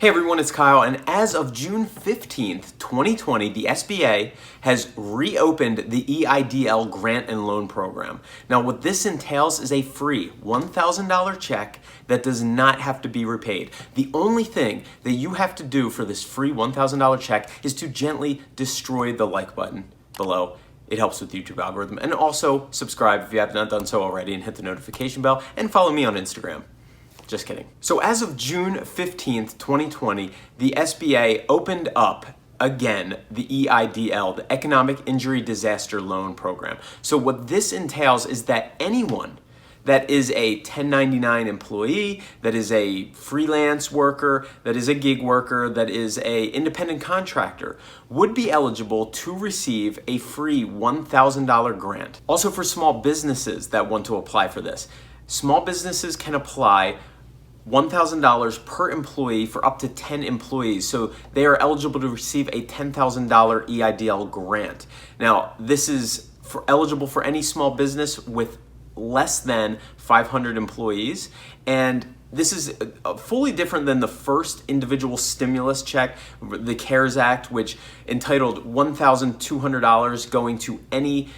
Hey everyone, it's Kyle, and as of June 15th, 2020, the SBA has reopened the EIDL Grant and Loan Program. Now, what this entails is a free $1,000 check that does not have to be repaid. The only thing that you have to do for this free $1,000 check is to gently destroy the like button below. It helps with the YouTube algorithm. And also subscribe if you have not done so already, and hit the notification bell, and follow me on Instagram. Just kidding. So as of June 15th, 2020, the SBA opened up again the EIDL, the Economic Injury Disaster Loan Program. So what this entails is that anyone that is a 1099 employee, that is a freelance worker, that is a gig worker, that is a independent contractor, would be eligible to receive a free $1,000 grant. Also, for small businesses that want to apply for this, small businesses can apply $1,000 per employee for up to 10 employees. So they are eligible to receive a $10,000 EIDL grant. Now, this is eligible for any small business with less than 500 employees. And this is fully different than the first individual stimulus check, the CARES Act, which entitled $1,200 going to any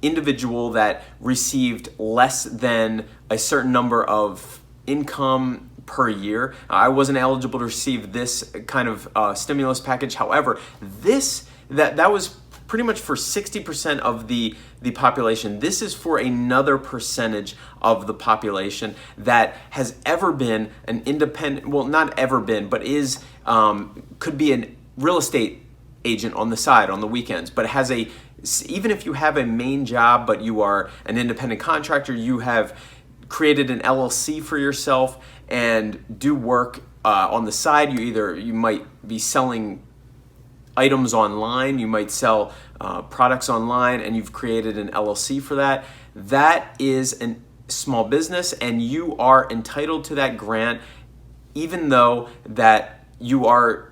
individual that received less than a certain number of income per year. I wasn't eligible to receive this kind of stimulus package. However, that was pretty much for 60% of the population. This is for another percentage of the population that has ever been an independent, well, not ever been, but is could be a real estate agent on the side on the weekends, but has even if you have a main job, but you are an independent contractor, you have created an LLC for yourself and do work on the side. You might be selling items online, you might sell products online, and you've created an LLC for that. That is a small business, and you are entitled to that grant, even though that you are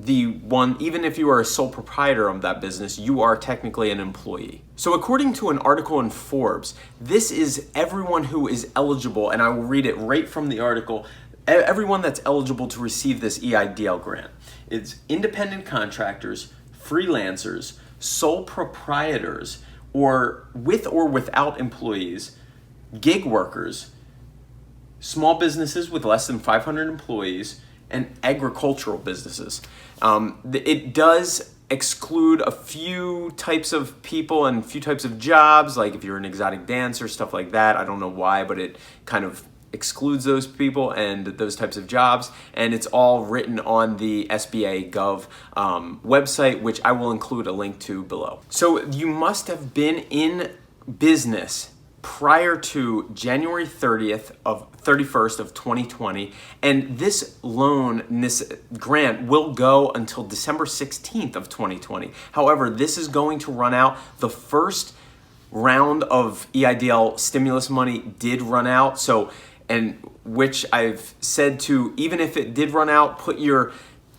even if you are a sole proprietor of that business, you are technically an employee. So according to an article in Forbes, this is everyone who is eligible, and I will read it right from the article. Everyone that's eligible to receive this EIDL grant. It's independent contractors, freelancers, sole proprietors, or with or without employees, gig workers, small businesses with less than 500 employees, and agricultural businesses. It does exclude a few types of people and a few types of jobs, like if you're an exotic dancer, stuff like that. I don't know why, but it kind of excludes those people and those types of jobs. And it's all written on the SBA Gov website, which I will include a link to below. So you must have been in business prior to January 31st of 2020, and this grant will go until December 16th of 2020. However, this is going to run out. The first round of EIDL stimulus money did run out, which I've said to, even if it did run out, put your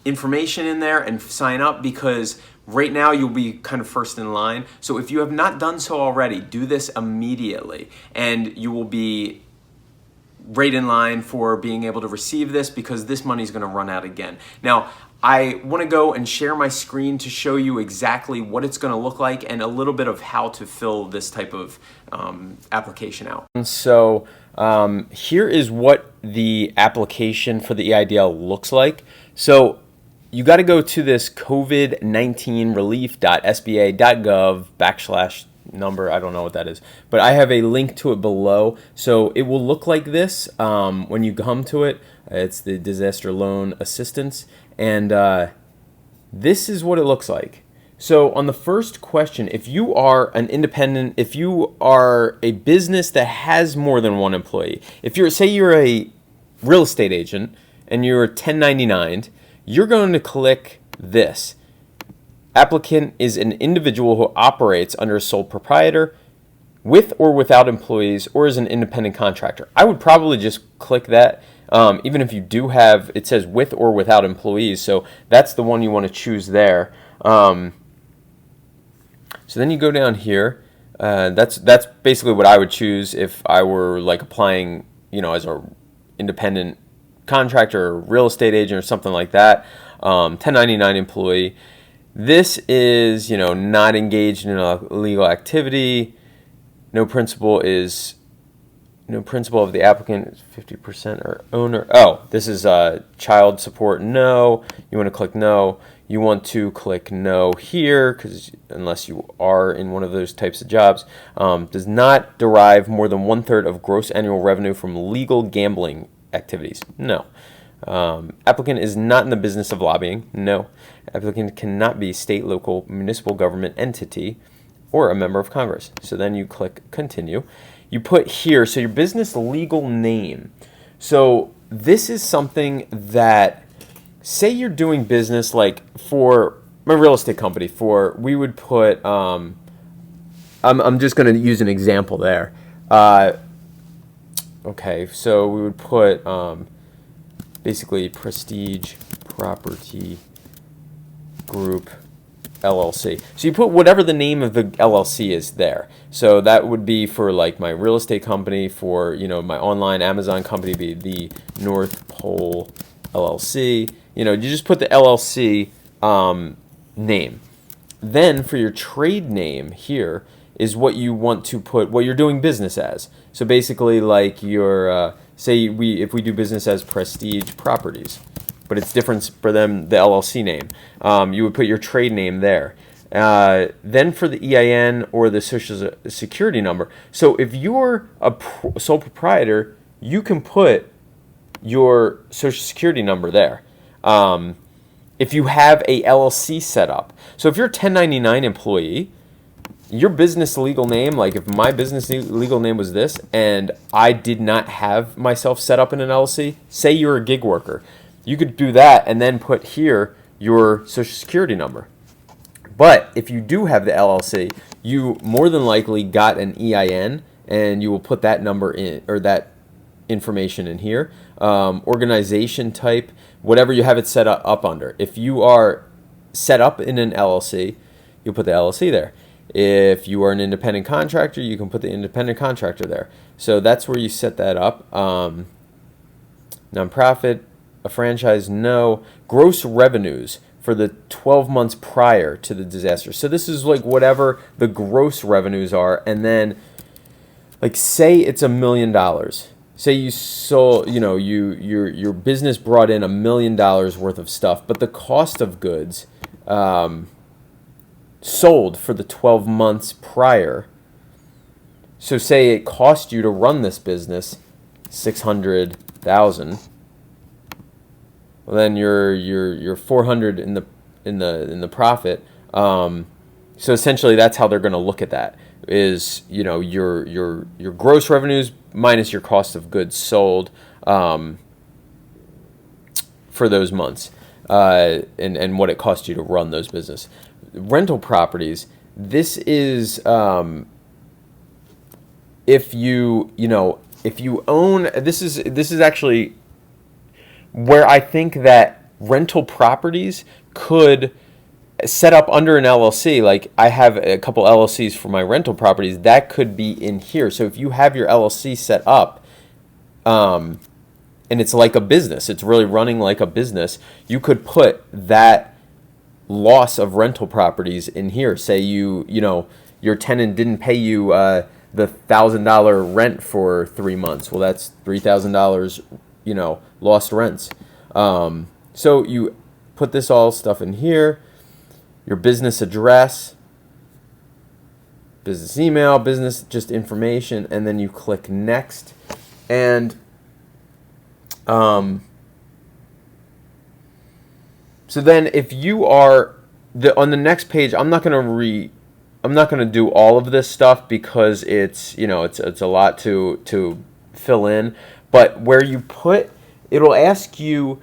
information in there and sign up, because right now you'll be kind of first in line. So if you have not done so already, do this immediately, and you will be right in line for being able to receive this, because this money is going to run out again. Now, I want to go and share my screen to show you exactly what it's going to look like and a little bit of how to fill this type of application out. So here is what the application for the EIDL looks like. So you got to go to this covid19relief.sba.gov /number. I don't know what that is, but I have a link to it below. So it will look like this when you come to it. It's the Disaster Loan Assistance, and this is what it looks like. So on the first question, if you are an independent, if you are a business that has more than one employee, say you're a real estate agent and you're 1099, you're going to click this. Applicant is an individual who operates under a sole proprietor, with or without employees, or is an independent contractor. I would probably just click that, even if you do have, it says with or without employees, so that's the one you want to choose there. So then you go down here. That's basically what I would choose if I were like applying, as a independent contractor or real estate agent or something like that. 1099 employee. This is, not engaged in a legal activity. No principal of the applicant is 50% or owner. Oh, this is child support. No. You want to click no. You want to click no here because unless you are in one of those types of jobs, does not derive more than 1/3 of gross annual revenue from legal gambling activities. No. Applicant is not in the business of lobbying. No. Applicant cannot be state, local, municipal government entity or a member of Congress. So then you click continue. You put here, so your business legal name. So this is something that, say you're doing business like for my real estate company, we would put, I'm just going to use an example there. Okay, so we would put basically Prestige Property Group LLC. So you put whatever the name of the LLC is there. So that would be for like my real estate company, for my online Amazon company be the North Pole LLC. You just put the LLC name. Then for your trade name here is what you want to put, what you're doing business as. So basically like your say if we do business as Prestige Properties, but it's different for them, the LLC name. You would put your trade name there. Then for the EIN or the Social Security number. So if you're a sole proprietor, you can put your Social Security number there. If you have a LLC set up. So if you're a 1099 employee, your business legal name, like if my business legal name was this and I did not have myself set up in an LLC, say you're a gig worker, you could do that and then put here your Social Security number. But if you do have the LLC, you more than likely got an EIN and you will put that number in, or that information in here. Organization type, whatever you have it set up under. If you are set up in an LLC, you'll put the LLC there. If you are an independent contractor, you can put the independent contractor there. So that's where you set that up. Nonprofit, a franchise, no. Gross revenues for the 12 months prior to the disaster. So this is like whatever the gross revenues are, and then like say it's $1 million. Say you sold, your business brought in $1 million worth of stuff, but the cost of goods sold for the 12 months prior. So say it cost you to run this business $600,000. Well, then you're 400 in the profit. So essentially, that's how they're going to look at that. Is your gross revenues minus your cost of goods sold for those months, and what it cost you to run those business. Rental properties. This is if you own. This is actually where I think that rental properties could set up under an LLC. Like I have a couple LLCs for my rental properties that could be in here. So if you have your LLC set up, and it's like a business, it's really running like a business, you could put that loss of rental properties in here. Say your tenant didn't pay you the $1,000 rent for 3 months. Well, that's $3,000, lost rents. So you put this all stuff in here. Your business address, business email, business just information, and then you click next. And so then if you are on the next page, I'm not going to do all of this stuff because it's a lot to fill in. But where you put, it'll ask you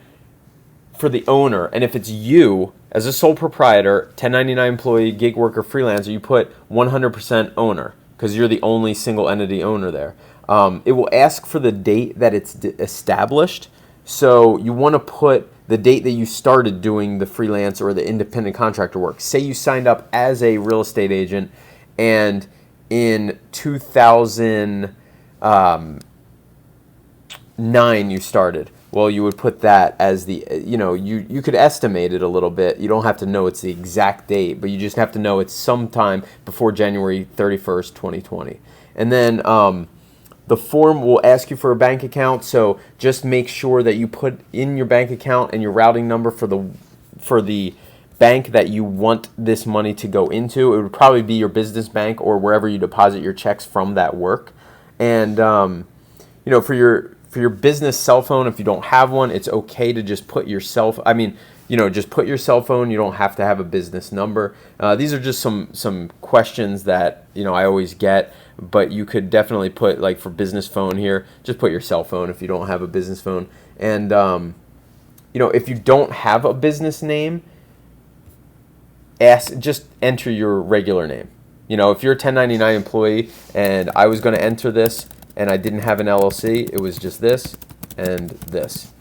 for the owner, and if it's you as a sole proprietor, 1099 employee, gig worker, freelancer, you put 100% owner because you're the only single entity owner there. It will ask for the date that it's established. So you want to put the date that you started doing the freelance or the independent contractor work. Say you signed up as a real estate agent and in 2009 you started. well, you would put that as the, you could estimate it a little bit. You don't have to know it's the exact date, but you just have to know it's sometime before January 31st, 2020. And then the form will ask you for a bank account, so just make sure that you put in your bank account and your routing number for the bank that you want this money to go into. It would probably be your business bank or wherever you deposit your checks from that work. And for your business cell phone, if you don't have one, it's okay to just put your just put your cell phone. You don't have to have a business number. These are just some questions that I always get, but you could definitely put, like, for business phone here, just put your cell phone if you don't have a business phone. And if you don't have a business name, just enter your regular name. If you're a 1099 employee and I was going to enter this and I didn't have an LLC, it was just this and this.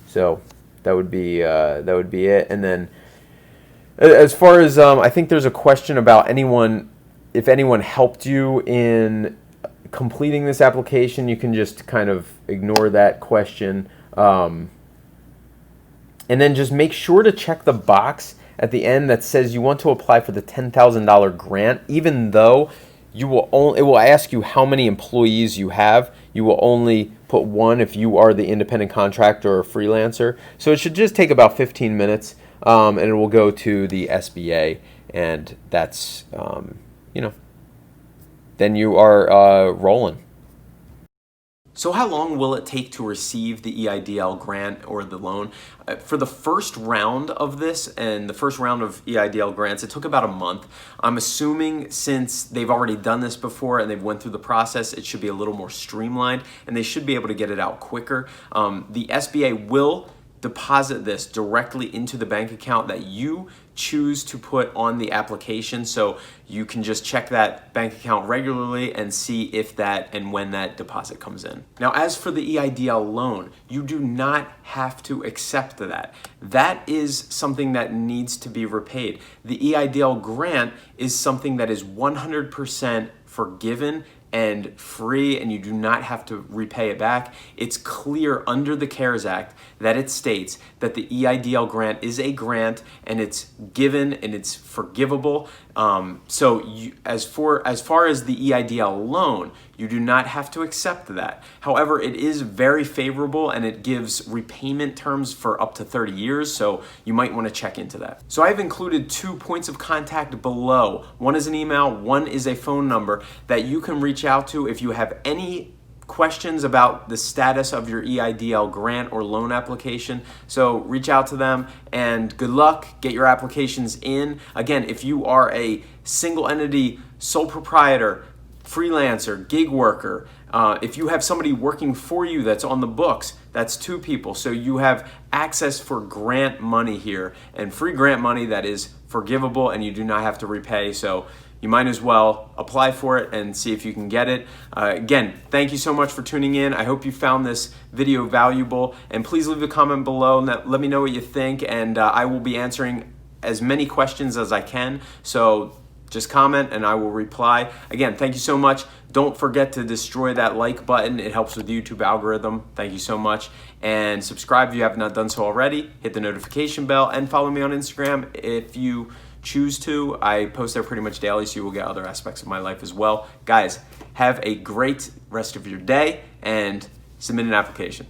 So that would be it. And then as far as I think there's a question about if anyone helped you in completing this application. You can just kind of ignore that question, and then just make sure to check the box at the end that says you want to apply for the $10,000 grant. Even though it will ask you how many employees you have, you will only put one if you are the independent contractor or freelancer. So it should just take about 15 minutes, and it will go to the SBA, and that's then you are rolling. So how long will it take to receive the EIDL grant or the loan? For the first round of this and the first round of EIDL grants, it took about a month. I'm assuming since they've already done this before and they've went through the process, it should be a little more streamlined and they should be able to get it out quicker. The SBA will deposit this directly into the bank account that you choose to put on the application, so you can just check that bank account regularly and see if that and when that deposit comes in. Now, as for the EIDL loan, you do not have to accept that. That is something that needs to be repaid. The EIDL grant is something that is 100% forgiven and free, and you do not have to repay it back. It's clear under the CARES Act that it states that the EIDL grant is a grant and it's given and it's forgivable. So as far as the EIDL loan, you do not have to accept that. However, it is very favorable and it gives repayment terms for up to 30 years, so you might want to check into that. So I've included 2 points of contact below. One is an email, one is a phone number that you can reach out to if you have any questions about the status of your EIDL grant or loan application. So reach out to them and good luck. Get your applications in. Again, if you are a single entity, sole proprietor, freelancer, gig worker, if you have somebody working for you that's on the books, that's 2 people. So you have access for grant money here, and free grant money that is forgivable and you do not have to repay. So you might as well apply for it and see if you can get it. Again, thank you so much for tuning in. I hope you found this video valuable, and please leave a comment below and let me know what you think, and I will be answering as many questions as I can. So just comment and I will reply. Again, thank you so much. Don't forget to destroy that like button. It helps with the YouTube algorithm. Thank you so much. And subscribe if you have not done so already. Hit the notification bell and follow me on Instagram if you choose to. I post there pretty much daily, so you will get other aspects of my life as well. Guys, have a great rest of your day and submit an application.